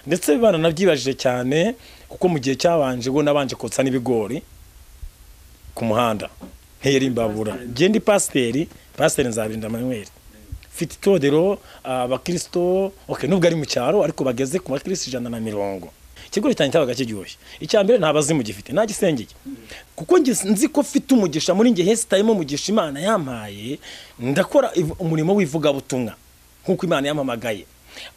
ndetse baranabyibajije cyane kuko mu gihe cyabanje go nabanje kotsa n'ibigori ku muhanda ntiyeri imbabura ndi pasiteri Nzabirinda Emmanuel mfite itorero abakristo nubwo ari mu cyaro ariko bageze ku bakristo 150. Ikigori cyane cyabaga kiryoshye. Icyambere nta bazimu gifite nta gisengeye kuko nzi ko mfite umugisha muri nge hesitayemo umugisha Imana yampaye ndakora umurimo w'ivuga butumwa nkuko Imana yampamagaye.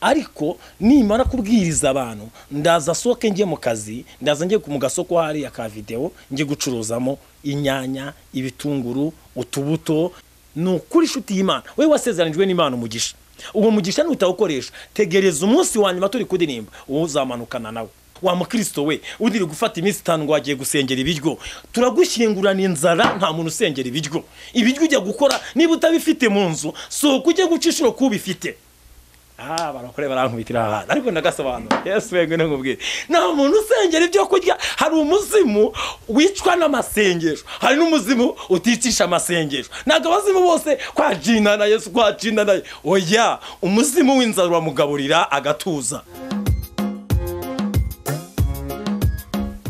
Ariko nimara kubwiriza abantu ndaza soke ngiye mu kazi, ndaza ngiye mu gasoko hari aka video ngiye gucuruzamo inyanya, ibitunguru, utubuto. Nukuri shuti y'Imana wewe wasezeranijwe n'Imana umugisha. Uwo mugisha nutawukoresha tegereza umunsi wanyuma turi kudirimba uzamanukana nawe. Wa mukristo we udiri gufata iminsi 5 ngo agiye gusengera ibiryo, turagushyingurana inzara nta muntu usengera ibiryo. Ibiryo ujya gukora niba utabifite mu nzu so kujye gucishiro kubifite. Barakore barankubitira aha ariko ndagasobanura. Yesu wengwe nkubwire nta muntu usengera ibyo kurya. Hari umuzimu wicwa n'amasengesho, hari n'umuzimu uticisha amasengesho. Naga abazimu bose kwa jina na Yesu kwa jina na oya umuzimu w'inzara uramugaburira agatuza.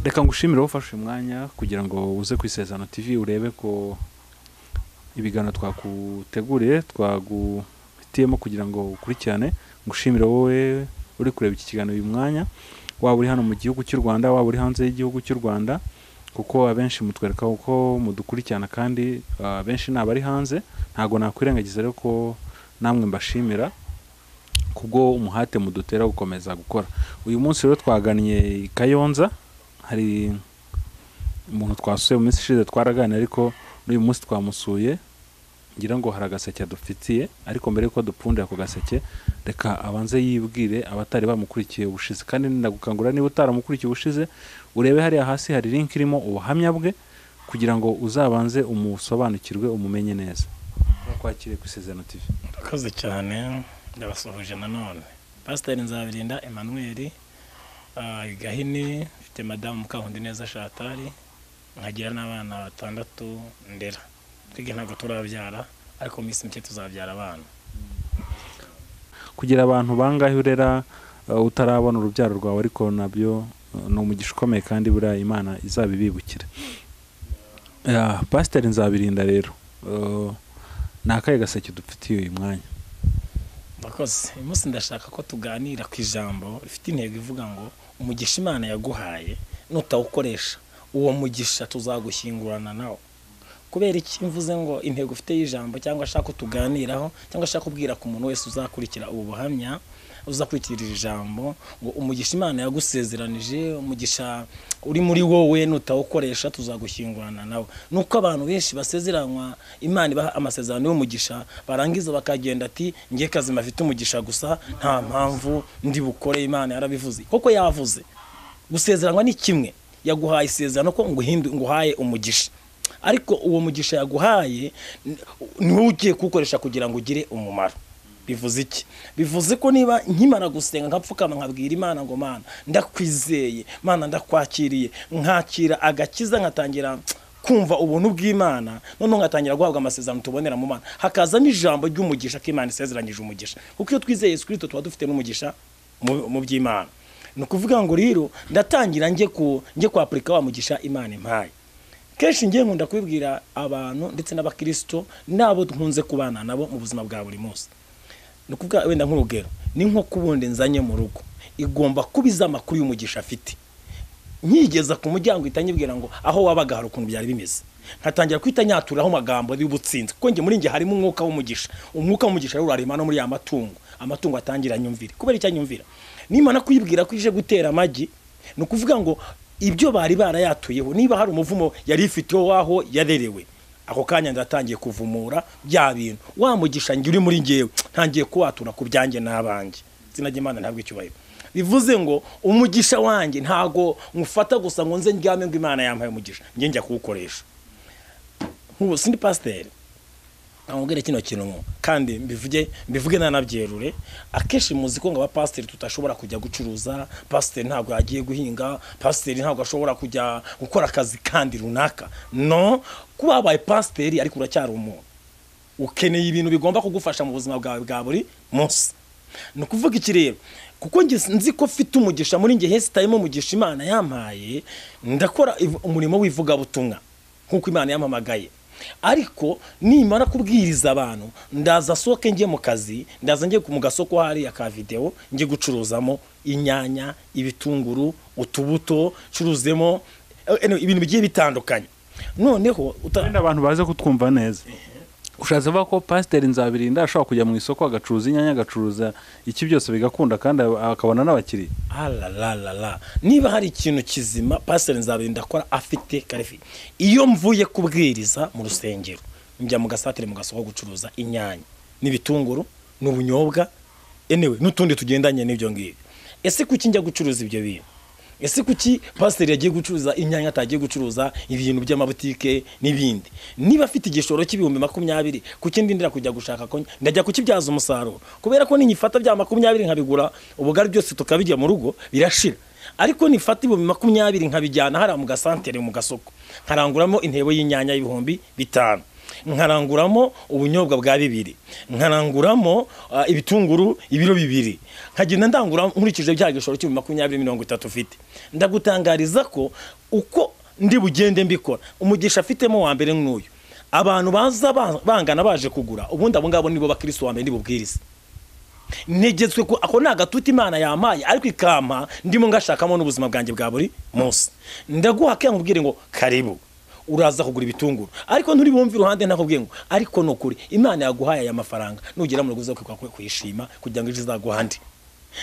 Reka ngushimire ufashe umwanya kugira ngo uze ku Isezerano TV urebe ko ibigano twakuteguriye twagutiyemo kugira ngo ukurikirane. Ngushimire wowe uri kureba iki kiganiro uyu mwanya, waba uri hano mu gihugu cy'u Rwanda, waba uri hanze y'igihugu cy'u Rwanda, kuko abenshi mutwereka uko mudukurikirana kandi abenshi nabari hanze. Ntago nakwirengagiza rero ko namwe mbashimira kubwo umuhate mudutera gukomeza gukora. Uyu munsi rero twaganiye Kayonza, hari umuntu twasuye mu minsi ishize twaraganira, ariko n'uyu munsi twamusuye ngira ngo haragaseke dufitiye. Ariko mbere yuko dupfundira ku gaseke reka abanze yibwire abatari bamukurikiye ubushize, kandi ndagukangura niba utaramukurikiye ubushize urebe hariya hasi hari link irimo ubuhamya bwe kugira ngo uzabanze umusobanukirwe umumenye neza. Kwakire ku Isezerano TV. Kaze cyane ndabasuhuje nanone. Pastor Nzabirinda Emmanuel Gahini, mfite Madame Mukahundi neza Shatari, nkagira n'abana 6 ndera. Twige ntabwo turabyara ariko misi mke tuzabyara abana. Kugira abantu bangahe urera utarabona urubyaro rwawe, ariko nabyo no umugisha ukomeye kandi buriya Imana izabibibukira. Pastor Nzabirinda rero nakaye gaseke dufitiye uyu mwanya. Bakoze umunsi ndashaka ko tuganira ku ijambo rifite intego ivuga ngo umugisha Imana yaguhaye nutawukoresha uwo mugisha tuzagushyingurana nawo. Kubera iki mvuze ngo intego ufite y'ijambo cyangwa ashaka tuganiraho cyangwa ashaka kubwira ku muntu wese uzakurikira ubu buhamya, uzakurikira ijambo ngo umugisha Imana yagusezeranije, umugisha uri muri wowe nutawukoresha tuzagushyingurana nawe. Nuko abantu benshi basezeranwa Imana ibaha amasezerano y'umugisha barangiza bakagenda ati ngiye kazima afite umugisha gusa nta mpamvu ndi bukore. Imana yarabivuze koko yavuze. Gusezeranwa ni kimwe, yaguhaye isezerano ko nguhaye umugisha, ariko uwo mugisha yaguhaye niwe ugiye kukoresha kugira ngo ugire umumaro. Bivuze iki? Bivuze ko niba nkimara gusenga nkapfukama nkabwira Imana ngo Mana ndakwizeye, Mana ndakwakiriye, nkakira agakiza, nkatangira kumva ubuntu bw'Imana, none ngatangira guhabwa amasezerano tubonera mu Mana, hakazamo ijambo ry'umugisha ko Imana isezeranyije umugisha. Kuko iyo twizeye Yesu Kristo tuba dufite n'umugisha mu by'Imana. Nukuvuga ngo rero ndatangira nge kwa Afrika wa mugisha Imana impaye. Kenshi ngiye nkunda kwibwira abantu ndetse n'abakristo nabo nkunze kubana nabo mu buzima bwa buri munsi. Nukuvuga wenda nk'urugero ni nko kubonde nzanye mu rugo igomba kubiza amakuru y'umugisha afite. Nkigeza ku muryango itanyibwira ngo aho wabaga hari ukuntu byari bimeze, nkatangira kwita nyaturaho magambo y'ubutsinzi kuko nge muri nge harimo umwuka w'umugisha. Umwuka w'umugisha rero urarema no muri ya amatungo atangira nyumvira. Kubera icyo nyumvira nimana kuyibwira ko ije gutera amagi, nukuvuga ngo ibyo bari barayatuyeho niba hari umuvumo yari ifiteho waho yarerewe, ako kanya ndatangiye kuvumura bya bintu wamugisha ngi uri muri ngewe ntangiye kuwatura ku byanjye n'abanjye. Sinajye Imana ntabwo icyubahiro. Bivuze ngo umugisha wanjye ntago ngufata gusa ngo nze ndyame ngo Imana yampaye umugisha nge njya kuwukoresha. Nkubu sindi pasteur amubwira kino kintu kandi mbivuge nanabyerure. Akeshi muzi ko ngo aba pasteur tutashobora kujya gucuruza, pasteur ntago yagiye guhinga, pasteur ntago ashobora kujya gukora akazi kandi runaka. No, kuba abaye pasteur ariko uracyari umuntu ukeneye ibintu bigomba kugufasha mu buzima bwawe bwa buri munsi. Nukuvuga iki rero kuko nzi ko mfite umugisha muri njye hesitayemo umugisha Imana yampaye, ndakora umurimo w'ivugabutumwa nk'uko Imana yampamagaye. Ariko nimara kubwiriza abantu ndaza soke njye mu kazi, ndaza njye mu gasoko hariya ka video njye gucuruzamo inyanya, ibitunguru, utubuto, curuzemo ibintu bigiye bitandukanye. Noneho abantu baze kutwumva neza, ushatse vuga ko Pasiteri Nzabirinda ashobora kujya mu isoko agacuruza inyanya, agacuruza iki byose bigakunda kandi akabona n'abakiriya? Niba hari ikintu kizima Pasiteri Nzabirinda akora afite karifi, iyo mvuye kubwiriza mu rusengero njya mu gasatere mu gasoko gucuruza inyanya n'ibitunguru n'ubunyobwa n'utundi tugendanye n'ibyo ngibyo. Ese kuki njya gucuruza ibyo bintu? Ese kuki Pasiteri yagiye gucuruza inyanya atagiye gucuruza ibintu by'amabutike n'ibindi? Niba afite igishoro cy'ibihumbi 20, kuki ndindira kujya gushaka ko ndajya kukibyaza umusaruro? Kubera ko ninyifata bya 20 nkabigura ubugari byose tukabijya mu rugo birashira. Ariko nifata ibihumbi 20 nkabijyana hara mu gasantere mu gasoko, nkaranguramo intebo y'inyanya y'ibihumbi 5, nkaranguramo ubunyobwa bwa 2, nkaranguramo ibitunguru ibiro 2, nkagenda ndangura nkurikije bya gishoro cy'ibihumbi 20-30 ufite. Ndagutangariza ko uko ndi bugende mbikora umugisha afitemo wa mbere n'uyu, abantu baza bangana baje kugura, ubundi abo ngabo nibo bakristo wa mbere ndi bubwiriza. Negetswe ko ako nagatuti Imana yamaye, ariko ikampa ndimo ngashakamo n'ubuzima bwanjye bwa buri munsi. Ndaguha ke nkubwire ngo karibu uraza kugura ibitunguru, ariko nturi bumva iruhande nakubwiye ngo ariko nokuri Imana yaguhaye aya mafaranga nugera mu rugo kwishima kugira ngo izaguhande.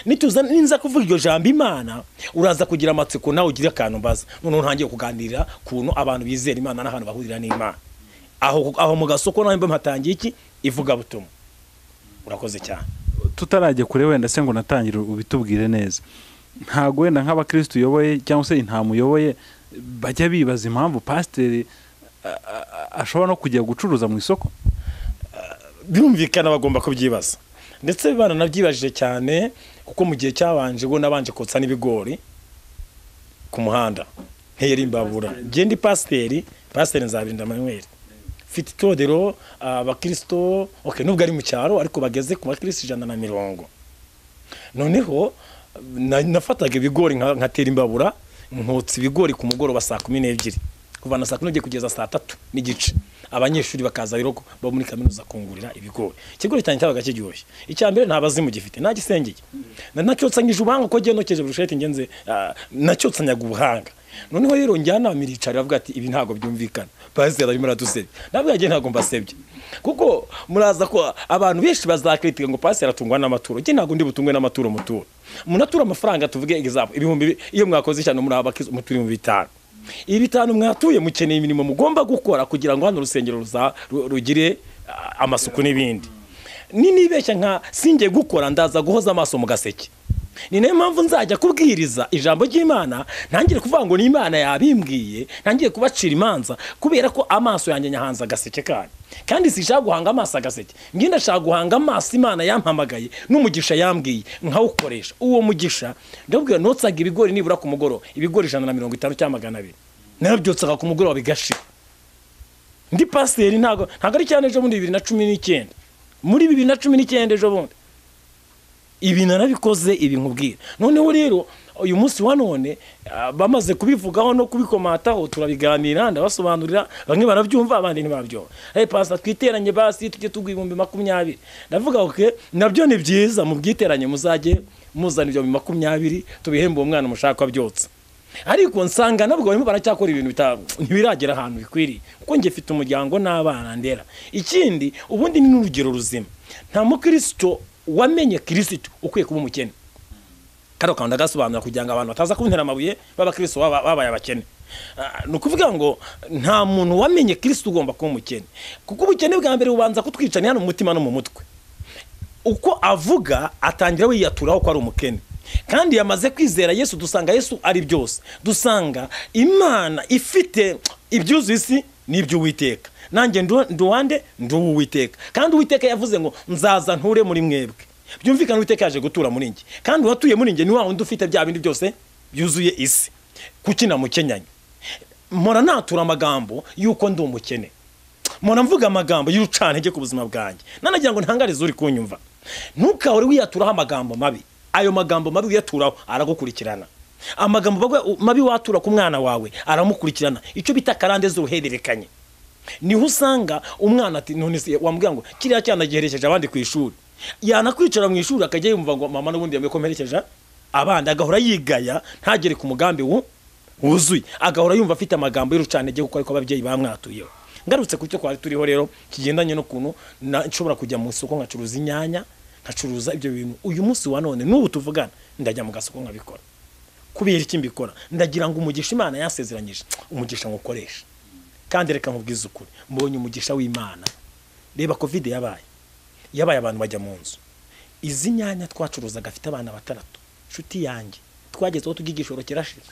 Ninza kuvuga iryo jambo Imana uraza kugira amatsiko nawe ugira akantu mbaza, none ntangiye kuganirira kuntu abantu bizera Imana n'ahantu bahurira n'Imana. Aho mu gasoko naho mpatangiye iki ivuga butumwa. Urakoze cyane. Tutarajye kure wenda se ngo natangire ubitubwire neza, ntago wenda nk'abakristo uyoboye cyangwa se ntamuyoboye bajya bibaza impamvu Pasiteri ashobora no kujya gucuruza mu isoko? Birumvikana bagomba kubyibaza, ndetse bana nabyibajije cyane kuko mu gihe cyabanje go nabanje kotsa n'ibigori ku muhanda nteyeri imbabura. Ndi Pasiteri Nzabirinda Emmanuel, mfite itodero abakristo nubwo ari mu cyaro ariko bageze ku bakristo 150. Noneho nafataga ibigori nkatera imbabura, nkotsa ibigori ku mugoroba saa 12, kuva na saa 12 kugeza saa 3:30. Abanyeshuri bakaza rero bo muri kaminuza kungurira ibigori. Ikigori cyane cyabaga kiryoshye. Icyambere ntabazimu gifite, nagisengeye. Nacyotsa ubuhanga ko genokeje burushete ngenze, nacyotsanyaga ubuhanga. Noneho rero njyana amiricara avuga ati ibi ntago byumvikana. Pasiteri arimo aradusebye. Nabwo ntago mbasebye. Kuko muraza ko abantu benshi bazakritika ngo Pasiteri atungwa n'amaturo. Ntago ndi butungwe n'amaturo muturo. Munatura amafaranga tuvuge example ibihumbi, iyo mwakoze cyane muri abakizo muturi mu 5. Ibi 5 mwatuye mukeneye imirimo mugomba gukora kugira ngo hano urusengero rugire amasuku n'ibindi. Nibeshya nka singe gukora ndaza guhoza amaso mu gaseke. Ni nayo mpamvu nzajya kubwiriza ijambo ry'Imana, ntangire kuvuga ngo ni Imana yabimbwiye, ntangiye kubacira imanza kubera ko amaso yanjye nyahanza gaseke kandi sishaka guhanga amaso agaseke. Ngiye ndashaka guhanga amaso Imana yampamagaye n'umugisha yambwiye nkawukoresha. Uwo mugisha ndabwira notsaga ibigori nibura ku mugoro, ibigori 150 cyangwa 200, nabyotsaga ku mugoro bigashira. Ndi Pasiteri ntago ari cyane ejo muri 2019, muri 2019 ejo bundi ibi narabikoze ibi nkubwira. Noneho rero uyu munsi wa none bamaze kubivugaho no kubikomataho turabiganira, ndabasobanurira, bamwe barabyumva abandi ntibabyumva. Pastor twiteranye basi tujye tugwibumbi 20. Ndavuga nabyo ni byiza mu bwiteranye muzajye muzana ibyo 20 tubihemba uwo mwana mushaka byotsa. Ariko nsanga nabwo barimo baracyakora ibintu ntibiragera ahantu bikwiriye, kuko nge mfite umuryango n'abana ndera. Ikindi ubundi ni n'urugero ruzima, nta mukristo wamenye Kristo ukwiye kuba umukene. Karo kandi agasobanura kugira ngo abantu bataza kuntera amabuye b'abakristo babaye abakene. Nukuvuga ngo nta muntu wamenye Kristo ugomba kuba umukene, kuko ubukene bwa mbere ubanza kutwicana hano mu mutima no mu mutwe. Uko avuga atangira wiyaturaho ko ari umukene, kandi yamaze kwizera Yesu. Dusanga Yesu ari byose, dusanga Imana ifite ibyuzuye isi n'ibyo Uwiteka. Nanjye nduwande nduwiteka, kandi Uwiteka yavuze ngo nzaza nture muri mwebwe. Byumvikana Uwiteka yaje gutura muri nge, kandi watuye muri nge ni wa wundi ufite bya bindi byose byuzuye isi. Kuki namukenyanye? Mpora natura amagambo yuko ndi umukene, mpora mvuga amagambo y'urucantege ku buzima bwanjye. Nanagira ngo ntangarize uri kunyumva, ntukahore wiyaturaho amagambo mabi. ayo magambo mabi uyaturaho aragukurikirana, amagambo mabi watura ku mwana wawe aramukurikirana. Icyo bita karande z'uruhererekanye. Niho usanga umwana ati none se wambwira ngo kiriya cyana giherekeje abandi ku ishuri, yanakwicara mu ishuri akajya yumva ngo mama n'ubundi yamekomerekeje abandi, agahora yigaya ntagere ku mugambi wuzuye, agahora yumva afite amagambo y'urucanege kuko ariko ababyeyi bamwatuyeho. Ngarutse ku cyo kwari turiho rero kigendanye no kuntu nshobora kujya mu isoko nkacuruza inyanya, nkacuruza ibyo bintu. Uyu munsi wa none n'ubu tuvugana ndajya mu gasoko nkabikora. Kubera iki mbikora? Ndagira ngo umugisha Imana yasezeranyije umugisha ngukoresha. Kandi reka nkubwize ukuri, mbonye umugisha w'Imana. Reba covid yabaye abantu bajya mu nzu. Izi nyanya twacuruzaga afite abana bataratu, nshuti yanjye twagezeho tugigishoro kirashira,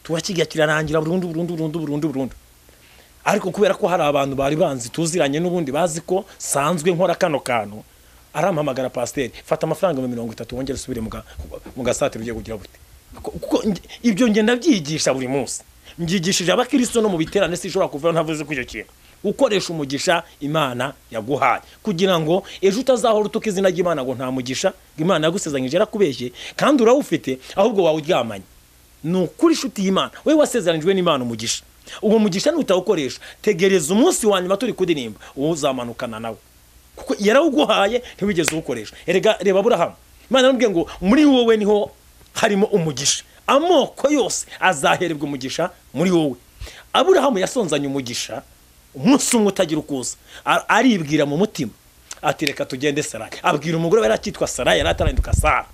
tubakiga kirarangira burundu. Ariko kubera ko hari abantu bari banzi tuziranye n'ubundi bazi ko sanzwe nkora kano kantu, arampamagara pasiteri, fata amafaranga 30 wongere usubire mu gasatiro ugiye kugira bute. Kuko ibyo ngenda byigisha buri munsi, mbyigishije abakristo no mu biterane sishobora kuvaho ntavuze ko icyo kintu. Ukoresha umugisha Imana yaguhaye kugira ngo ejo utazahora utuka izina ry'Imana ngo nta mugisha Imana yagusezeranyije arakubeshye kandi urawufite ahubwo wawuryamanye. Nukuri shuti y'Imana, wewe wasezeranijwe n'Imana umugisha. Uwo mugisha nutawukoresha, tegereza umunsi wa nyuma turi kudirimba uzamanukana nawe, kuko yarawuguhaye ntiwigeze uwukoresha. Erega reba Aburahamu, Imana yaramubwiye ngo muri wowe niho harimo umugisha, amoko yose azahererwa umugisha muri wowe. Aburahamu yasonzanye umugisha umunsi umwe utagira ukuza, aribwira mu mutima ati reka tugende Sarayi. Abwira umugore we yarakitwa Sarayi, yarataranduka Sara,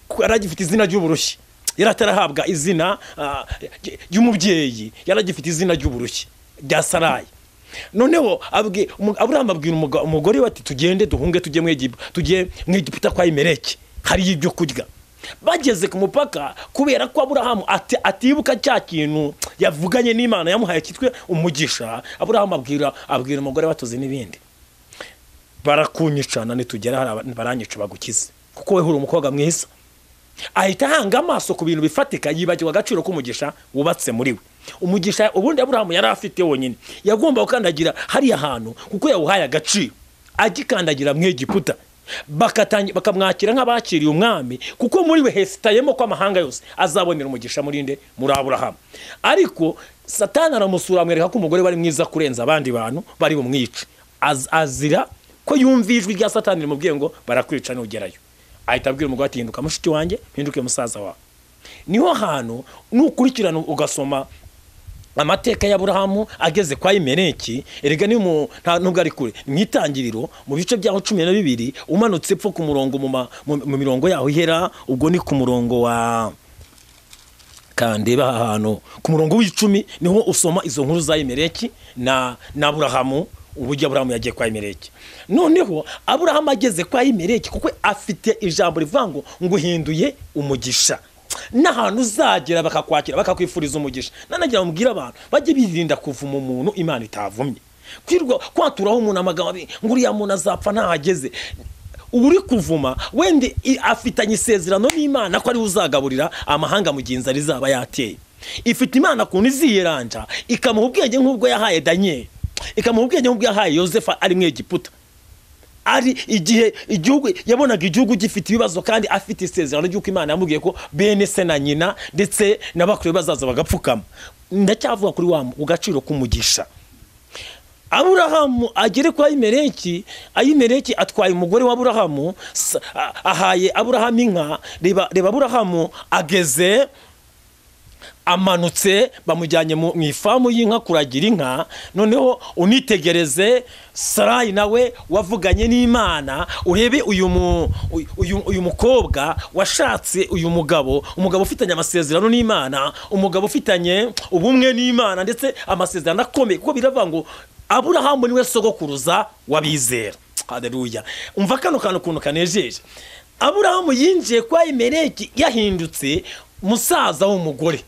kuko yaragifite izina ry'uburushyi, yaratarahabwa izina ry'umubyeyi, yaragifite izina ry'uburushyi rya Sarayi. Noneho Aburahamu abwira umugore we ati tugende duhunge tujye mu Egiputa kwa Imeleki, hari ibyo kurya. Bageze ku mupaka, kubera ko Aburahamu atibuka cya kintu yavuganye n'Imana yamuhaye kitwe umugisha, Aburahamu abwira umugore batoze n'ibindi, barakunyicana nitugera baranyica bagukize kuko we huri umukobwa mwiza. Ahita hanga amaso ku bintu bifatika, yibagirwa agaciro k'umugisha wubatse muri we. Umugisha ubundi Aburahamu yari afite wonyine, yagomba gukandagira hari ahantu kuko yawuhaye agaciro, agikandagira mu Egiputa bakamwakira nk'abakiriye umwami, kuko muri we hesitayemo ko amahanga yose azabonera umugisha muri Aburahamu. Ariko Satani aramusura amwereka ko umugore bari mwiza kurenza abandi bantu bari bumwice, azira ko yumva ijwi rya Satani rimubwiye ngo barakwica nugerayo. Ahita abwira umugore ati hinduka mushiki wanjye, hinduke musaza wawe. Niho hantu nukurikirana ugasoma amateka ya Aburahamu ageze kwa Imeleki. Erega ni nubwo ari kure mwitangiriro mu bice byaho 12 umanutse pfo ku murongo mu mirongo yaho ihera, ubwo ni ku murongo wa kandeba hano ku murongo w'10 niho usoma izo nkuru za Imeleki na Aburahamu, uburyo Aburahamu yagiye kwa Imeleki. Noneho Aburahamu ageze kwa Imeleki kuko afite ijambo rivango ngo hinduye umugisha, n'ahantu uzagera bakakwakira bakakwifuriza umugisha. Nanagira mubwira abantu bajye birinda kuvuma umuntu Imana itavumye, kwirwa kwaturaho umuntu amagambo ngo uriya muntu azapfa ntahageze. Uri kuvuma wende afitanye isezerano n'Imana ko ari uzagaburira amahanga mugenzi ari zaba yateye. Ifite Imana kuntu iziyeranja ikamuha ubwenge nk'ubwo yahaye Daniel, ikamuha ubwenge nk'ubwo yahaye Yosefa ari mu Egiputa. Ari igihe igihugu yabonaga igihugu gifite ibibazo kandi afite isezerano ry'uko Imana yamubwiye ko bene se na nyina ndetse n'abakuru bazaza bagapfukama. Ndacyavuga kuri wa ugaciro k'umugisha. Aburahamu agere kwa Imeleki, Imeleki atwaye umugore wa Aburahamu, ahaye Aburahamu inka. Reba Aburahamu ageze amanutse bamujyanye mu ifamu y'inka kuragira inka. Noneho unitegereze Sarayi nawe wavuganye n'Imana, urebe uyu mukobwa washatse uyu mugabo ufitanye amasezerano n'Imana, umugabo ufitanye ubumwe n'Imana ndetse amasezerano akomeye, kuko biravuga ngo Aburahamu niwe sogokuruza wabizera. Haleluya. Umva kano kantu kuntu kanejeje. Aburahamu yinjiye kwa Imeleki yahindutse musaza w'umugore,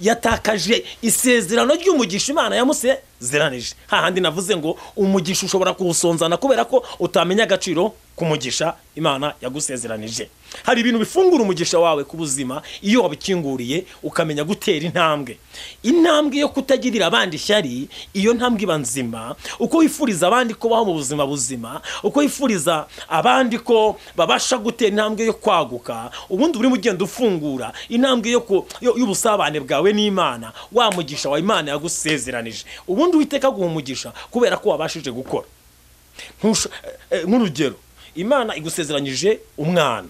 yatakaje isezerano ry'umugisha Imana yamusezeranije. Hahandi navuze ngo umugisha ushobora kuwusonzana kubera ko utamenya agaciro k'umugisha Imana yagusezeranije. hari ibintu bifungura umugisha wawe ku buzima iyo wabikinguriye ukamenya gutera intambwe yo kutagirira abandi ishyari. Iyo ntambwe iba nzima, uko wifuriza abandi ko baho mu buzima buzima, uko wifuriza abandi ko babasha gutera intambwe yo kwaguka, ubundi urimo ugenda ufungura intambwe y'ubusabane bwawe n'Imana, wa mugisha wa Imana yagusezeranije. Ubundi Uwiteka aguha umugisha kubera ko wabashije gukora. Nk'urugero, Imana igusezeranyije umwana,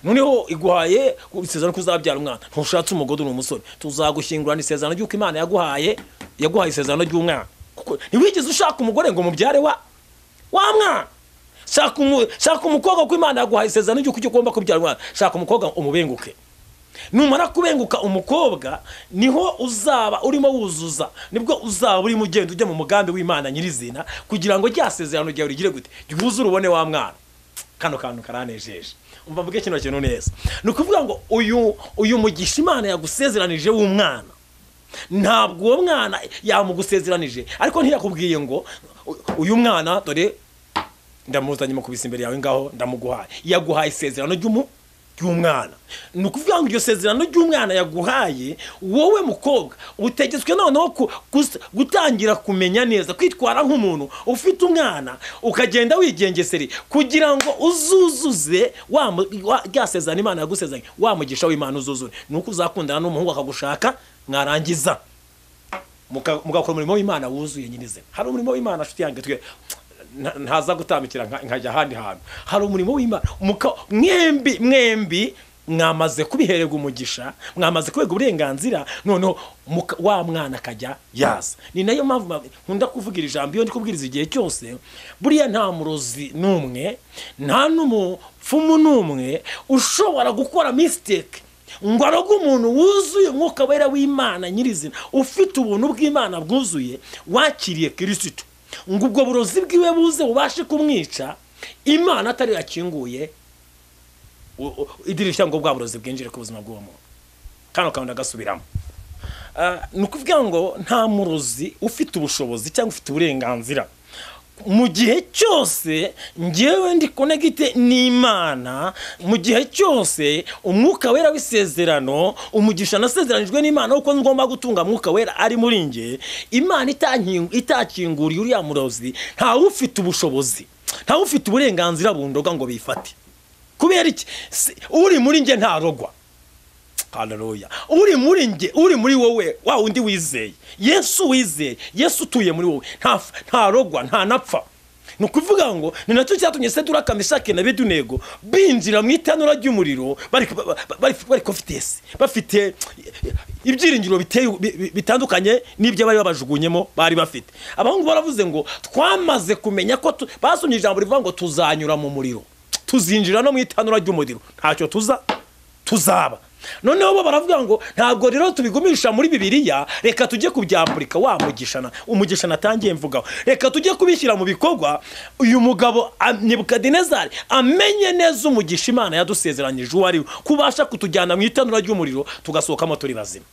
noneho iguhaye isezerano ko uzabyara umwana, ntushatse umugore uri umusore, tuzagushyingurana isezerano ry'uko Imana yaguhaye isezerano ry'umwana. Kuko ntiwigeze ushaka umugore ngo mubyare wa mwana. Shaka umukobwa ko Imana yaguhaye isezerano ry'uko ugomba kubyara umwana. Shaka umukobwa umubenguke. Numara kubenguka umukobwa, niho uzaba urimo wuzuza, nibwo uzaba urimo ugenda ujya mu mugambi w'Imana nyirizina, kugira ngo ryasezerano ryawe rigire gute, ryuzure ubone wa mwana. Kano kantu karanejeje. Umva mvuge kino kintu neza. Nukuvuga ngo uyu mugisha Imana yagusezeranije w'umwana, ntabwo uwo mwana yamugusezeranije ariko ntiyakubwiye ngo uyu mwana dore ndamuzanye mu kubisa imbere yawe ngaho ndamuguhaye. Yaguhaye isezerano ry'umwana. Nukuvuga ngo iyo sezerano ry'umwana yaguhaye, wowe mukobwa utegetswe noneho gutangira kumenya neza, kwitwara nk'umuntu ufite umwana, ukagenda wigengeseri kugira ngo uzuzuze rya sezerano Imana yagusezeranye, wa mugisha w'Imana uzuzure. Nuko uzakundana n'umuhungu akagushaka, mwarangiza mugakora umurimo w'Imana wuzuye nyinize. Hari umurimo w'Imana afite yange twe ntaza gutambikira nkajya ahandi hantu. Hari umurimo w'Imana mwembi mwamaze kubihererwa umugisha, mwamaze kubega uburenganzira, noneho wa mwana akajya yaza. Ni nayo mpamvu nkunda kuvugira ijambo iyo ndi kubwiriza igihe cyose, buriya nta murozi n'umwe, nta n'umupfumu n'umwe ushobora gukora mistake ngo aroge umuntu wuzuye umwuka wera w'Imana nyirizina, ufite ubuntu bw'Imana bwuzuye, wakiriye Kristo, ngo ubwo burozi bwiwe buze bubashe kumwica, Imana atari yakinguye idirishya ngo bwa burozi bwinjire ku buzima bw'uwo muntu. Kano kandi agasubiramo. Nukuvuga ngo nta murozi ufite ubushobozi cyangwa ufite uburenganzira mu gihe cyose ngewe ndi connected n'Imana, mu gihe cyose umwuka wera w'isezerano, umugisha nasezeranijwe n'Imana uko ngomba gutunga mwuka wera ari muri nge, Imana itakinguriye uriya murozi, nta ufite ubushobozi, nta ufite uburenganzira bundoga ngo bifate. Kubera iki? Uri muri nge ntarogwa. Haleluya. Uri muri nge, uri muri wowe, wa undi wizeye Yesu, wizeye Yesu utuye muri wowe, ntarogwa, nta napfa. Nukuvuga ngo ni nacyo cyatumye Seduraka, Meshaki na Abedunego binjira mu itanura ry'umuriro bari confidence, bafite ibyiringiro bitandukanye n'ibyo bari babajugunyemo bari bafite. Abahungu baravuze ngo twamaze kumenya ko basomye ijambo rivuga ngo tuzanyura mu muriro, tuzinjira no mu itanura ry'umuriro, ntacyo tuzaba. Noneho bo baravuga ngo ntabwo rero tubigumisha muri Bibiliya, reka tujye kubyapurika wa umugisha natangiye mvugaho, reka tujye kubishyira mu bikorwa. Uyu mugabo Nebukadinezari amenye neza umugisha Imana yadusezeranyije uwo ari kubasha kutujyana mu itanura ry'umuriro tugasohokamo turi bazima.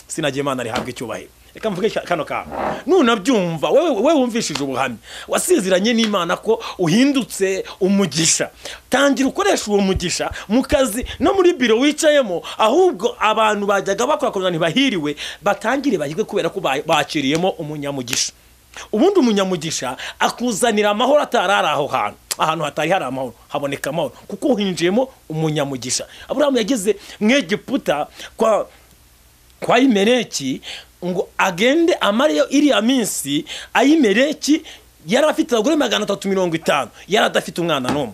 Sinagiye Imana rihabwe icyubahiro. Reka mvuge kano kantu. Nunabyumva wewe wumvishije ubuhamya, wasezeranye n'Imana ko uhindutse umugisha, tangira ukoresha uwo mugisha mu kazi no muri biro wicayemo, ahubwo abantu bajyaga bakora ntibahiriwe batangire bahirwe kubera ko bakiriyemo umunyamugisha. Ubundi umunyamugisha akuzanira amahoro atarara aho ahantu hatari hari amahoro haboneka amahoro kuko uhinjiyemo umunyamugisha. Aburahamu yageze mu Egiputa kwa Ayimeleki ngo agende amariyo iriya minsi. Ayimeleki yari afite abagore 350, yari adafite umwana n'umwe.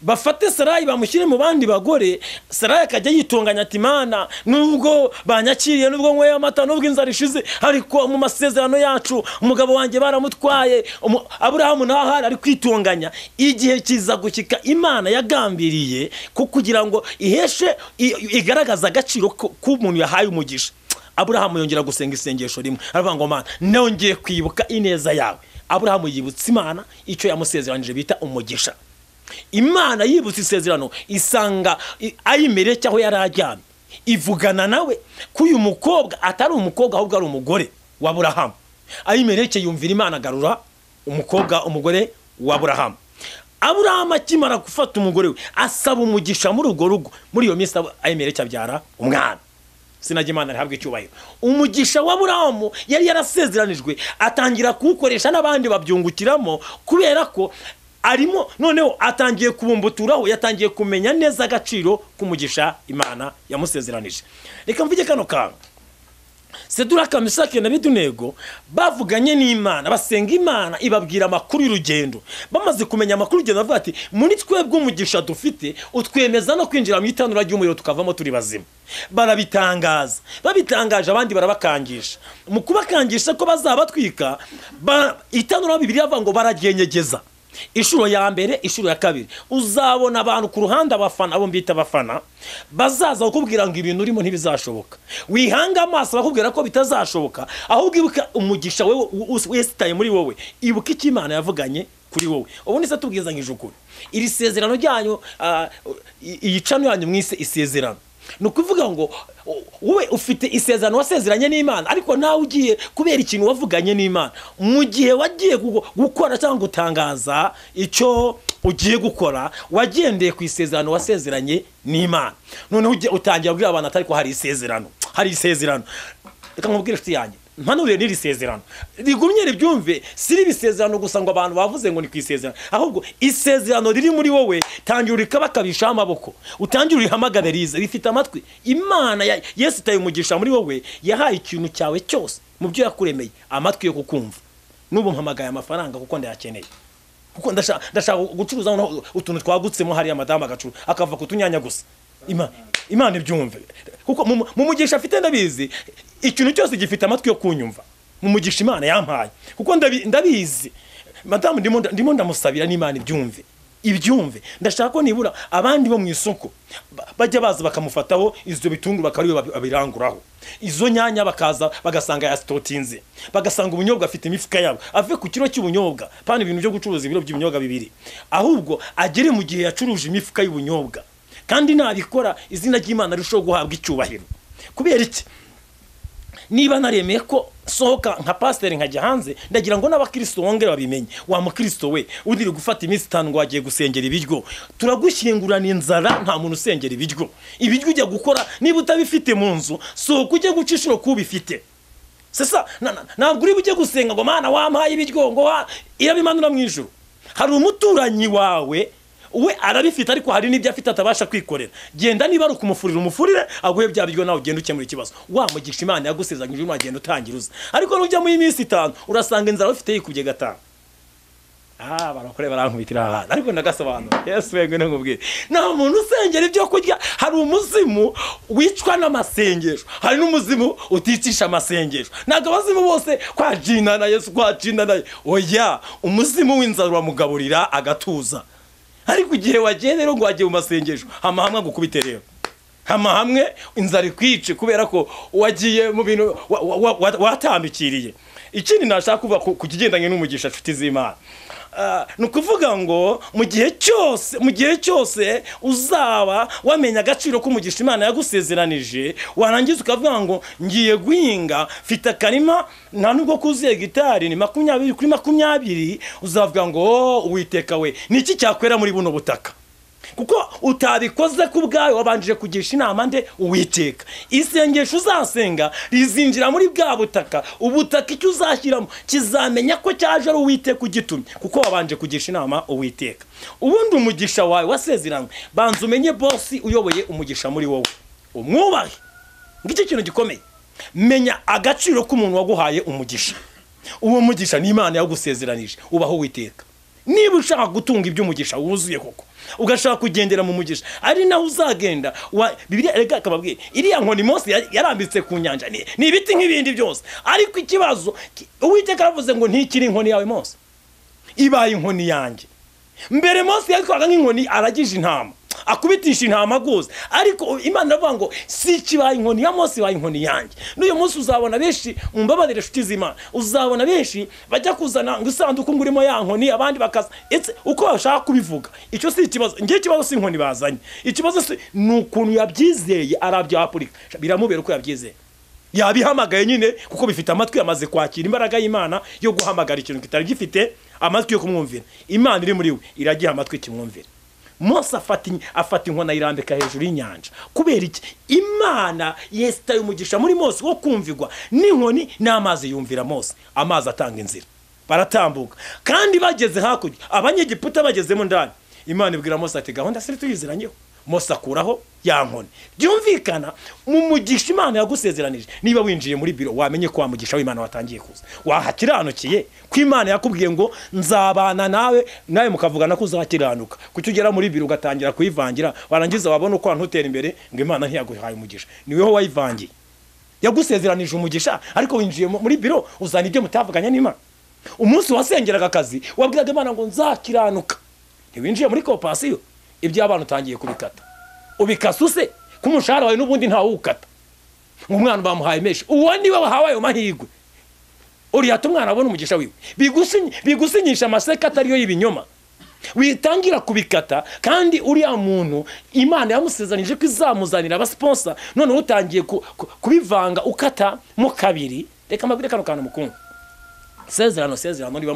Bafate Sarayi bamushyire mu bandi bagore, Sarayi akajya yitonganya ati Mana, nubwo banyakiriye, nubwo nkweye amata, nubwo inzara ishize, ariko mu masezerano yacu umugabo wanjye baramutwaye. Aburahamu naho ari kwitonganya. Igihe kiza gukika, Imana yagambiriye kugira ngo iheshe igaragaza agaciro k'umuntu yahaye umugisha. Aburahamu yongera gusenga isengesho rimwe, aravuga ngo Mana, nongeye kwibuka ineza yawe. Aburahamu yibutse Imana icyo yamusezeranije bita umugisha. Imana yibutse isezerano, isanga Ayimeleki aho yari ajyamye, ivugana nawe ko uyu mukobwa atari umukobwa ahubwo ari umugore wa Aburahamu. Ayimeleki yumvira Imana, agarura umugore wa Aburahamu. Aburahamu akimara gufata umugore we asaba umugisha muri urwo rugo, muri iyo minsi Ahimeleki abyara umwana. Sinajya Imana ihabwe icyubahiro. Umugisha wa Aburahamu yari yarasezeranijwe atangira kuwukoresha n'abandi babyungukiramo, kubera ko arimo noneho atangiye kubumbuturaho, yatangiye kumenya neza agaciro k'umugisha Imana yamusezeranije. Reka mvuge kano kantu. Seduraka, Mesaki na Abedenego bavuganye n'Imana, basenga Imana ibabwira amakuru y'urugendo. Bamaze kumenya amakuru y'urugendo bavuga ati muri twebwe umugisha dufite utwemeza no kwinjira mu itanura ry'umuriro tukavamo turi bazima. Barabitangaza, babitangaje abandi barabakangisha. Mu kubakangisha ko bazabatwika, itanura Bibiliya avuga ngo baragenyegeza. Inshuro ya mbere, inshuro ya kabiri, uzabona abantu ku ruhande abafana, abo mbita abafana, bazaza kukubwira ngo ibintu urimo ntibizashoboka. Wihanga amaso bakubwira ko bitazashoboka, ahubwo ibuka umugisha wewe wesitaye muri wowe, ibuka icyo Imana yavuganye kuri wowe. Ubundi se tubwizanyije ukuri, iri sezerano ryanyu, iyi cano yanyu mwise isezerano, nukuvuga ngo wowe ufite isezerano wasezeranye n'Imana, ariko nawe ugiye kubera ikintu wavuganye n'Imana, mu gihe wagiye gukora cyangwa gutangaza icyo ugiye gukora, wagendeye ku isezerano wasezeranye n'Imana. Noneho utangira kubwira abantu atari ko hari isezerano, hari isezerano. Reka nkubwire inshuti yanjye, mpanure n'iri sezerano rigumye ribyumve, siri ibisezerano gusa ngo abantu bavuze ngo ni kwisezerano, ahubwo isezerano riri muri wowe tangira urikabakabisha amaboko, utangira urihamagare rize, rifite amatwi. Imana Yesu itaye umugisha muri wowe, yahaye ikintu cyawe cyose mu byo yakuremeye amatwi yo kukumva. Nubu mpamagaye amafaranga kuko ndayakeneye, kuko ndashaka gucuruza utuntu twagutsemo hariya madamu agacuru akava kutunyanya gusa. Imana ibyumve, kuko mu mugisha afite ndabizi ikintu cyose gifite amatwi yo kunyumva. Mu mugisha Imana yampaye, kuko ndabizi madamu ndimo ndamusabira n'Imana ibyumve, ibyumve. Ndashaka ko nibura abandi bo mu isoko bajya baza bakamufataho izo bitunguru bakariyo babiranguraho, izo nyanya bakaza bagasanga yastotinze, bagasanga ubunyobwa afite imifuka yabo, ave ku kiro cy'ubunyobwa pana ibintu byo gucuruza ibiro by'ibinyobwa bibiri, ahubwo agere mu gihe yacuruje imifuka y'ubunyobwa. Kandi nabikora izina ry'Imana risho guhabwa icyubahiro. Kubera iki? Niba naremeye ko sohoka nka pastor nkajya hanze, ndagira ngo n'abakristo wongere babimenye. Wa mukristo we udiri gufata iminsi 5 ngo wagiye gusengera ibiryo, turagushyingurana inzara, nta muntu usengera ibiryo. Ibiryo ujya gukora niba utabifite mu nzu, sohoka ujye gucishiro kubifite. Sasa ntabwo uri bujye gusenga ngo Mana wampaye ibiryo ngo irabimanura mu ijuru. Hari umuturanyi wawe we arabifite, ariko hari n'ibyo afite atabasha kwikorera. Genda niba ari kumufurira umufurire, aguhe bya biryo nawe ugenda ukemura ikibazo. Wa mugisha Imana yagusezeranyije uragenda utangiruza, ariko nujya mu minsi 5 urasanga inzara ufite yikubye gatanu. Barakore barankubitira ahandi, ariko ndagasobanura. Yesu wengwe nkubwire, nta muntu usengera ibyo kurya. Hari umuzimu wicwa n'amasengesho, hari n'umuzimu uticisha amasengesho. Ntabwo abazimu bose kwa jina na Yesu, kwa jina na oya, umuzimu w'inzara uramugaburira agatuza. Ariko igihe wagiye rero ngo wagiye mu masengesho, hamwe gukubite rero, hamwe inzara ikwice kubera ko wagiye mu bintu watambikiriye. Ikindi nashaka kuvuga ku kigendanye n'umugisha nshuti z'Imana, nukuvuga ngo mu gihe cyose uzaba wamenya agaciro k'umugisha Imana yagusezeranije, warangiza ukavuga ngo ngiye guhinga, fita karima nta nubwo kuzuye gitari ni 20 kuri 20, uzavuga ngo Uwiteka we niki cyakwera muri buno butaka, kuko utabikoze ku bwawe, wabanjije kugisha inama nde Uwiteka. Isengesho uzasenga rizinjira muri bwa butaka, ubutaka icyo uzashyiramo kizamenya ko cyaje ari Uwiteka ugitumye, kuko wabanje kugisha inama Uwiteka. Ubundi umugisha wawe wasezeranywe, banza umenye boss uyoboye umugisha muri wowe, umwubahe. Ngicyo kintu gikomeye, menya agaciro k'umuntu waguhaye umugisha. Uwo mugisha ni Imana yagusezeranije, ubaho Uwiteka. Niba ushaka gutunga iby'umugisha wuzuye koko, ugashaka kugendera mu mugisha, ari naho uzagenda. Bibiliya erega akababwiye iriya nkoni Mose yarambitse ku nyanja, ni ibiti nk'ibindi byose, ariko ikibazo Uwiteka aravuze ngo ntikiri inkoni yawe Mose, ibaye inkoni yanjye. Mbere Mose yatwaga nk'inkoni aragije intama, akubitisha intama gose, ariko Imana iravuga ngo si kibaye inkoni ya Mose, ibaye inkoni yanjye. N'uyu munsi uzabona benshi, umbabarire nshuti z'Imana, uzabona benshi bajya kuzana ngo isanduku ngurimo ya nkoni, abandi bakaza uko bashaka kubivuga. Icyo si ikibazo, ngiye ikibazo si inkoni bazanye, ikibazo si nukuntu yabyizeye arabyapurika, biramubera uko yabyizeye. Yabihamagaye nyine kuko bifite amatwi, yamaze kwakira imbaraga y'Imana yo guhamagara ikintu kitari gifite amatwi yo kumwumvira, Imana iri muri we iragiha amatwi kimwumvira. Mose afata inkona irambika hejuru y'inyanja. Kubera iki? Imana yesitaye umugisha muri Mose wo kumvirwa n'inkoni n'amazi yumvira Mose, amazi atanga inzira, baratambuka. Kandi bageze hakurya, abanyegiputa bagezemo ndani, Imana ibwira Mose ati gahunda siri tuyiziranyeho. Mose akuraho ya nkoni. Byumvikana mu mugisha Imana yagusezeranije. Niba winjiye muri biro wamenye ko wamugisha w'Imana watangiye kuza, wahakiranukiye ko Imana yakubwiye ngo nzabana nawe mukavugana ko uzakiranuka. Kuki ugera muri biro ugatangira kuyivangira, warangiza wabona uko ntutera imbere ngo Imana ntiyaguhaye umugisha, niweho wayivangiye. Yagusezeranije umugisha ariko winjiye muri biro uzana ibyo mutavuganya n'Imana. Umunsi wasengeraga akazi wabwiraga Imana ngo nzakiranuka, ntiwinjiye muri kopasiyo, ibyo abantu utangiye kubikata. Ubikasuse kumushahara wawe n'ubundi ntawo ukata. Umwana bamuhaye menshi, uwo niwe wahawe ayo mahirwe. Uri yatumwana abona umugisha wiwe. Bigusinyisha amaseka atariyo y'ibinyoma. Witangira kubikata kandi uri ya muntu Imana yamusezanije ko izamuzanira abasponsa, none utangiye kubivanga ukata mu kabiri. Reka mabire kano kana mukungu. Sezerano niba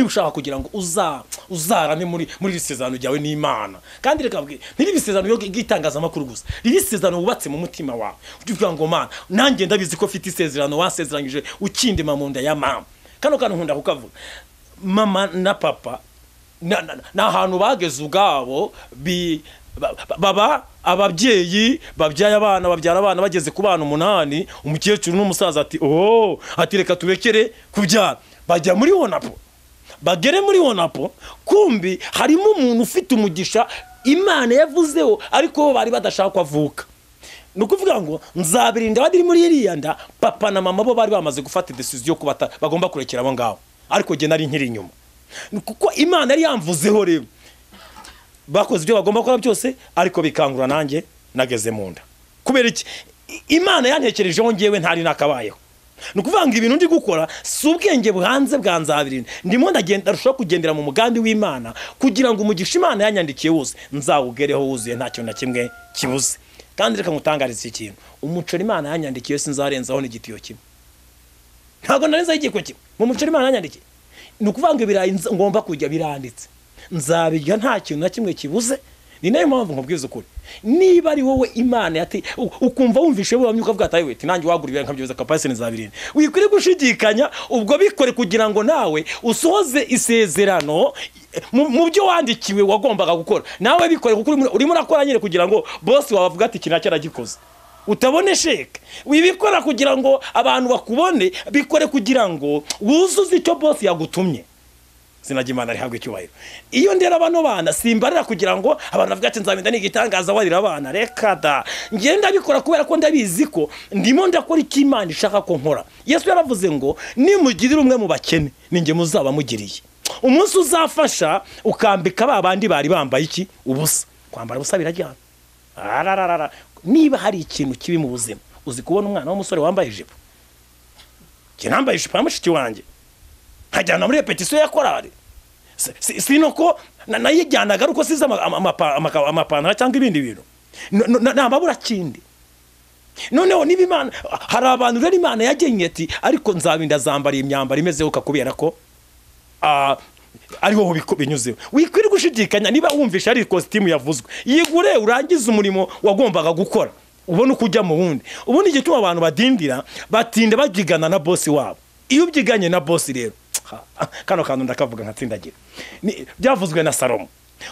ushaka kugira ngo uzarame muri isezerano ryawe n'Imana. Kandi reka bwire ntiri bisezerano yo gitangaza makuru gusa, riri sezerano wubatse mu mutima wawe. Uvuga ngo Mana, nanjye ndabizi ko ufite isezerano wasezeranyije ukindema mu nda ya mama. Kano nkunda kukavuga. Mama na papa na ahantu bageze ubwabo baba ababyeyi babyara abana bageze ku bana 8, umukecuru n'umusaza ati reka tubekere kubyara. Bajya muri Wonapo, bagere muri Wonapo, kumbi harimo umuntu ufite umugisha Imana yavuzeho ariko bari badashaka kwavuka. Nukuvuga ngo nzabirinda badiri muri iriya nda, papa na mama bo bari bamaze gufata decision ko bagomba kurekera abo ngabo, ariko je nari nkiri inyuma. Kuko Imana yari yamvuzeho rero, bakoze ibyo bagomba gukora byose ariko bikangura nanjye nageze mu nda. Kubera iki? Imana yantekerejeho ngewe ntari nakabayeho. Nukuvanga ibintu ndi gukora si ubwenge buhanze bwa nzabirinda, ndimo ndagenda rushaho kugendera mu mugambi w'Imana kugira ngo umugisha Imana yanyandikiye wose nzawugereho wuzuye nta kintu na kimwe kibuze. Kandi reka mutangarize ikintu, umuceri Imana yanyandikiye sinzarenzaho n'igitiyo kimwe. Ntago narenza igiko kimwe mu muceri Imana yanyandikiye. Nukuvanga ibirayi ngomba kujya biranditse, nzabirya nta kintu na kimwe kibuze. Ni nayo mpamvu nkubwiza ukuri, niba ari wowe Imana yati ukumva wumvishe bamwe ukavuga ati we nanjye wagurira nkabyoza kapasine zabirinda, wikwire gushidikanya, ubwo bikore kugira ngo nawe usoze isezerano mu byo wandikiwe wagombaga gukora. Nawe bikore kuko urimo urakora nyine kugira ngo boss wawe avuga ati kintu cyaragikoze, utabone sheke. Wibikora kugira ngo abantu bakubone, bikore kugira ngo wuzuze icyo boss yagutumye. Sinajya Imana rihabwe icyubahiro. Iyo ndera abano bana simbarira kugira ngo abantu bavuga ati nzabinda n'igitangaza warira abana, reka da, ngenda bikora kubera ko ndabizi ko ndimo ndakora icyo Imana ishaka ko nkora. Yesu yaravuze ngo nimugirira umwe mu bakene ninjye muzaba mugiriye. Umunsi uzafasha ukambika babandi bari bambaye iki ubusa, kwambara ubusa birajyana. Niba hari ikintu kibi mu buzima, uzi kubona umwana w'umusore wambaye ijipo, kinambaye ijipo ya mushiki wanjye hajyana muri repetition ya korali, sino ko nayijyanaga uko siza amapantara cyangwa ibindi bintu nababura kindi. Noneho niba Imana hari abantu rero Imana yagenye ati ariko nzabinda zambariye imyambaro imezeho kakubera ko ariho binyuzeho. Wikwiri gushidikanya niba wumvisha ari costume yavuzwe, yigure urangiza umurimo wagombaga gukora, ubone kujya mu wundi. Ubundi gituma abantu badindira batinda bagigana na boss wabo. Iyo byiganye na boss rero kano kantu ndakavuga nkatsindagira, byavuzwe na Salomo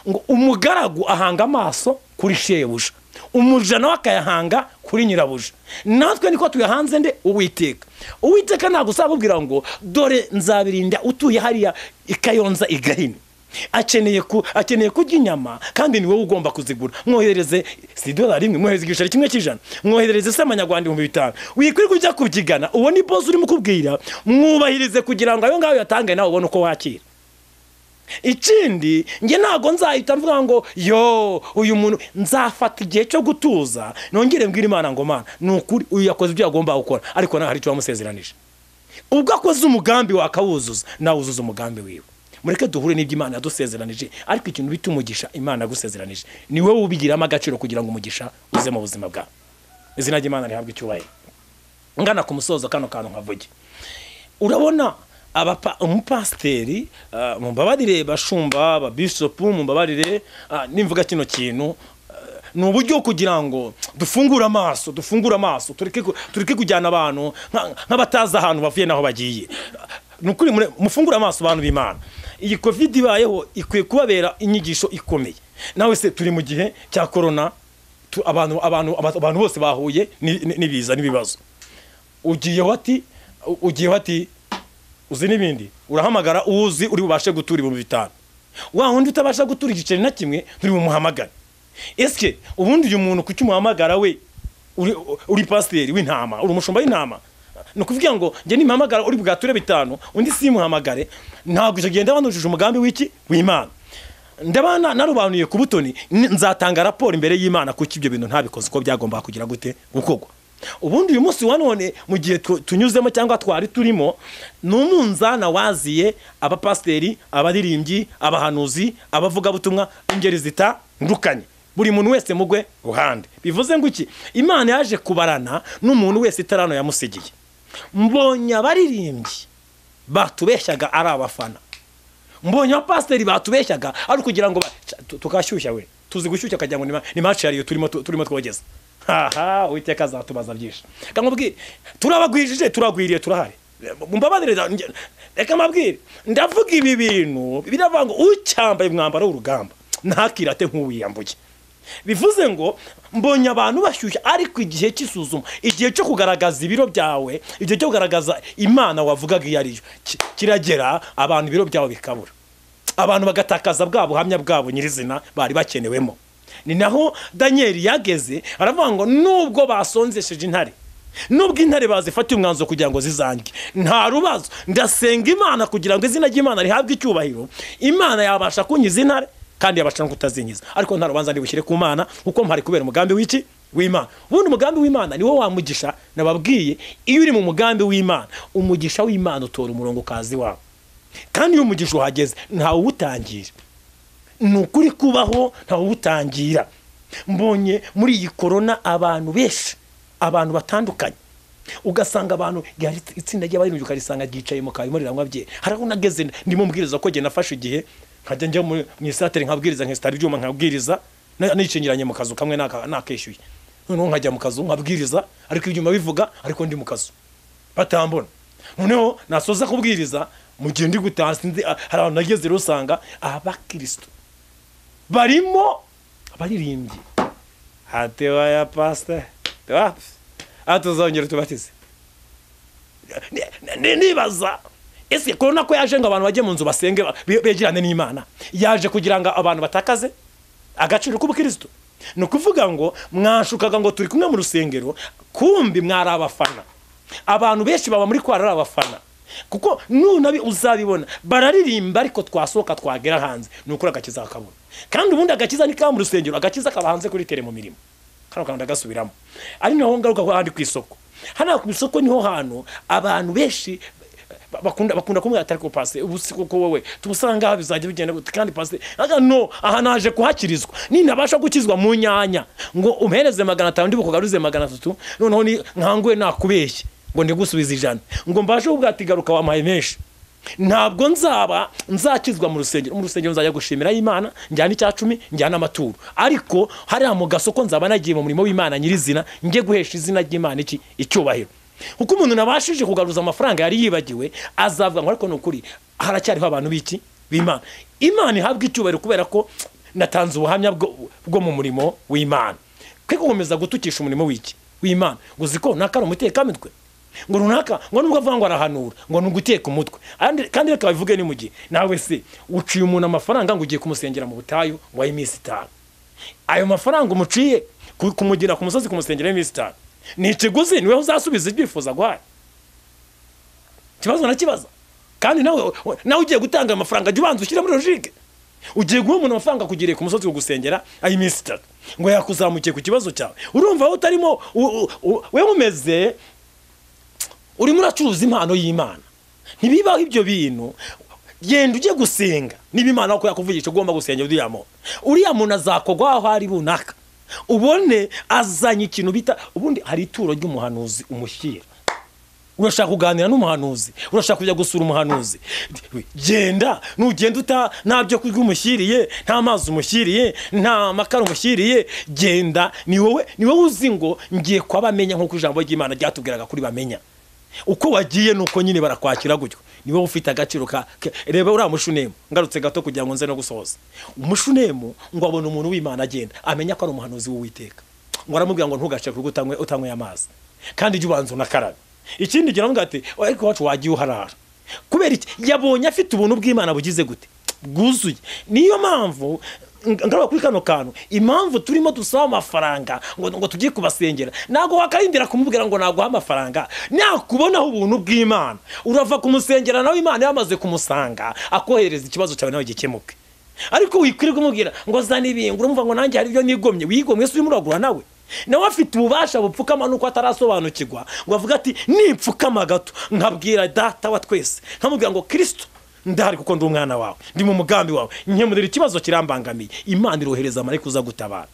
ngo umugaragu ahanga amaso kuri shebuja, umujana wakayahanga kuri nyirabuja. Natwe niko tuyahanze nde Uwiteka nagusabubwira ngo dore nzabirinda utuye hariya ikayonza igahini, akeneye kujya inyama kandi ni wowe ugomba kuzigura. Mwohereze si $1, mwohereze igiceri kimwe cy'ijana, mwohereze se amanyarwanda 5,000. Wikwiri kujya kubyigana, uwo ni boss urimo kubwira, mwubahirize kugira ngo ayo ngayo yatange nawe ubone uko wakira. Ikindi nge nago nzahita mvuga ngo uyu muntu nzafata igihe cyo gutuza nongere mbwira Imana ngo Mana nukuri uyu yakoze ibyo yagomba gukora, ariko naho hari icyo wamusezeranije. Ubwo akoze umugambi wakawuzuza, nawe uzuza umugambi wiwe. Mureke duhure n'ibyo Imana yadusezeranije, ariko ikintu bita umugisha Imana yagusezeranije ni wowe ubigiramo agaciro kugira ngo umugisha uze mu buzima bwawe. Izina ry'Imana rihabwe icyubahiro. Ngana ku musozo kano kantu nkavuge, urabona umupasiteri mumbabarire bashumba ba bishop mumbabarire nimvuga kino kintu ni uburyo kugira ngo dufungure amaso tureke kujyana abantu nk'abataza ahantu bavuye naho bagiye nukuri mufungure amaso abantu b'Imana iyi covid ibayeho ikwiye kubabera inyigisho ikomeye nawe se turi mu gihe cya corona abantu bose bahuye nibiza nibibazo ugiye wati uzi nibindi urahamagara uzi uri bubashe gutura ibintu bitanu wa wundi utabasha gutura igiceri na kimwe turi bumuhamagara eske ubundi uyu muntu kuki umuhamagara we uri pasiteri w'intama uri umushumba w'intama no kuvuga ngo nge nimpamagara uri bwature bitanu undi simuhamagare ntabwo icyo genda banujije umugambi w'iki w'Imana ndabana narubanuye ku butoni nzatanga raporo imbere y'Imana kuki ibyo bintu ntabikoze uko byagomba kugira gute gukogwa ubundi uyu munsi wa none mu gihe tunyuzemo cyangwa twari turimo n'umunzana waziye abapasiteri abaririmbyi abahanuzi abavuga butumwa ingeri zitandukanye buri muntu wese mugwe ruhande bivuze ngo iki Imana yaje kubarana n'umuntu wese itarano yamusigiye mbonye abaririmbyi batubeshyaga ari abafana mbonye abapasiteri batubeshyaga ari kugira ngo tukashyushya we tuzi gushyushya kagira ngo ni match yariyo turimo twogeza haha Uwiteka azatubaza byinshi kamubwire turabagwijije turagwiriye turahari mumbabarire reka mabwire ndavuga ibi bintu biravanga ucyambaye mwambaro w'urugamba ntakirate nk'uwiyambuye bivuze ngo mbonye abantu bashyushya ariko igihe cy'isuzuma igihe cyo kugaragaza ibiro byawe igihe cyo kugaragaza Imana wavugaga iyo ariyo kiragera abantu ibiro byawe bikabura abantu bagatakaza bwa buhamya bwabo nyirizina bari bakenewemo ni naho Daniel yageze aravuga ngo nubwo basonzesheje intare nubwo intare bazifata umwanzo kugira ngo zizange nta rubazo ndasenga Imana kugira ngo izina ry'Imana rihabwe icyubahiro Imana yabasha kunyiza intare kandi yabasha no kutazinyiza ariko nta rubanza ndibushyire ku Mana kuko mpari kubera umugambi w'iki w'Imana ubundi umugambi w'Imana niwo wamugisha nababwiye iyo uri mu mugambi w'Imana umugisha w'Imana utora umurongo kazi wawe kandi iyo umugisha uhageze ntawe uwutangira nukuri kubaho ntawe uwutangira mbonye muri iyi corona abantu benshi abantu batandukanye ugasanga abantu itsinda ry'abarinzi ukarisanga ryicaye mu kayi muri ramwabye haraho nageze ndimo mbwiriza ko je nafashe igihe nkajya njya mu isatere nkabwiriza nkestari byuma nkabwiriza n'icengiranye mu kazu kamwe nakeshyuye noneho nkajya mu kazu nkabwiriza ariko ibyuma bivuga ariko ndi mu kazu batambona noneho nasoza kubwiriza mu gihe ndi gutaha sinzi hari abantu nageze rusanga abakristo barimo abaririmbyi hatewa ya pastor atuzongera tubatize nibaza ese corona ko yaje ngo abantu bajye mu nzu basenge begirane n'Imana yaje kugira ngo abantu batakaze agaciro k'ubukristo no kuvuga ngo mwashukaga ngo turi kumwe mu rusengero kumbi mwari abafana abantu benshi baba muri kwara abafana kuko nunabi uzabibona bararirimba ariko twasohoka twagera hanze nukuri agakiza akabona kandi ubundi agakiza ni ka mu rusengero agakiza kaba hanze kuri tele mu mirimo kandi agasubiramo ari naho ngaruka ko handi ku isoko hana ku isoko niho hano abantu benshi bakunda kumwe atari ko passe ubusiko ko wowe tubusanga bizajya bigenda kandi passe no aha naje kuhakirizwa ni nabasha gukizwa mu nyanya ngo umpereze 500 ndi bukugaruze 300 noneho ni nkanguye nakubeshye ngo ndigusubiza ijana ngo mbashe ubwatigaruka wamaye menshi ntabwo nzakizwa mu rusengero nzajya gushimira Imana njyana icya 10 njyana amaturo ariko hari mu gasoko nzaba nagiye mu murimo w'Imana nyirizina nge guhesha izina ry'Imana iki icyubahiro kuko umuntu nabashije kugaruza amafaranga yari yibagiwe azavuga ngo ariko nukuri haracyariho abantu biki b'Imana Imana ihabwa icyubahiro kubera ko natanze ubuhamya bwo mu murimo w'Imana kwiko gukomeza gutukisha umurimo w'iki w'Imana guziko nakara umuteka mitwe ngo runaka ngo nubwo avuga ngo arahanura ngo nuguteka umutwe kandi reka bivuge ni mugihe nawe se uciye umuntu amafaranga ngo ugiye kumusengera mu butayu ngo ayimisi 5 ayo mafaranga umuciye kumugira ku musozi kumusengera imisi 5 ni ikiguzi niwe uzasubiza ibyifuza gwaye kibazo na kibazo kandi nawe ugiye gutanga amafaranga jya ubanza ushyira muri logique ugiye guha umuntu amafaranga kugiriye ku musozi kugusengera ayimisi 3 ngo yakuzamukiye ku kibazo cyawe urumva utarimo we umeze urimo uracuruza impano y'Imana ntibibaho ibyo bintu genda ujye gusenga niba Imana ko yakuvugisha ugomba gusengera uriya muntu azakogwa aho ari bunaka ubone azanye ikintu bita ubundi hari ituro ry'umuhanuzi umushyira urashaka kuganira n'umuhanuzi, urashaka kujya gusura umuhanuzi, genda. Nugenda ntabyo kurya umushyiriye, nta mazi umushyiriye, nta makara umushyiriye, genda. Ni wowe uzi ngo ngiye kwabamenya nk'uko ijambo ry'Imana ryatubwiraga kuri bamenya. Uko wagiye nuko nyine barakwakira gutyo. Ni wowe ufite agaciro reba uriya Mushunemu, ngarutse gato kugira ngo nze no gusoza. Umushunemu ngo abone umuntu w'Imana agenda, amenya ko ari umuhanuzi w'Uwiteka, ngo aramubwira ngo ntugace kuko utanywe amazi, kandi jya ubanza unakarabe. Ikindi gira ngo ati ariko wacu wagiye uharara. Kubera iki? Yabonye afite ubuntu bw'Imana bugize gute, bwuzuye. Niyo mpamvu ngaruka kuri kano kantu, impamvu turimo dusaba amafaranga ngo tugiye kubasengera, nago wakarindira kumubwira ngo naguha amafaranga. Nakubonaho ubuntu bw'Imana, urava kumusengera nawe Imana yamaze kumusanga, akohereza ikibazo cyawe nawe gikemuke. Ariko wikwiriye kumubwira ngo zana ibintu, urumva ngo nanjye hari ibyo nigomye. Wigomwe se urimo uragura nawe? Nawe afite ububasha bupfukama nuko atarasobanukirwa, ngo avuga ati nipfukama gato nkabwira data wa twese, nkamubwira ngo Kristo ndahari kuko ndi umwana wawe, ndi mu mugambi wawe, nkemurira ikibazo kirambangamiye. Imana irohereza marayika uza gutabara,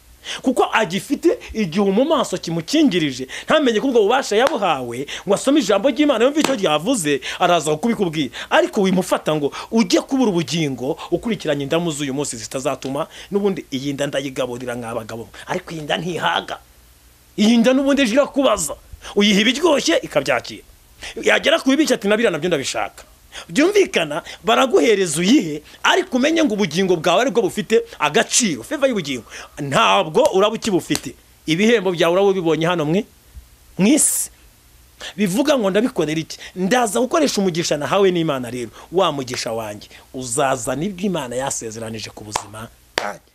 kuko agifite igihe mu maso kimukingirije, ntamenye ko ubwo bubasha yabuhawe ngo asome ijambo ry'Imana yumve icyo ryavuze, araza kubikubwira. Ariko wimufata ngo ujye kubura ubugingo ukurikiranye indamu z'uyu munsi zitazatuma n'ubundi iyi nda ndayigaburira nk'abagabo, ariko iyi nda ntihaga. Iyi nda n'ubundi ejo irakubaza, uyiha ibiryoshye ikabyakira, yagera ku bibi ati nabira nabyo ndabishaka. Byumvikana baraguhereza uyihe, ariko umenye ngo ubugingo bwawe aribwo bufite agaciro. Feva y'ubugingo ntabwo uraba ukibufite. Ibihembo byawe uraba ubibonye hano mwisi. Bivuga ngo ndabikorera iki? Ndaza gukoresha umugisha nahawe n'Imana. Rero wa mugisha wanjye uzaza nibyo Imana yasezeranije ku buzima bwanjye.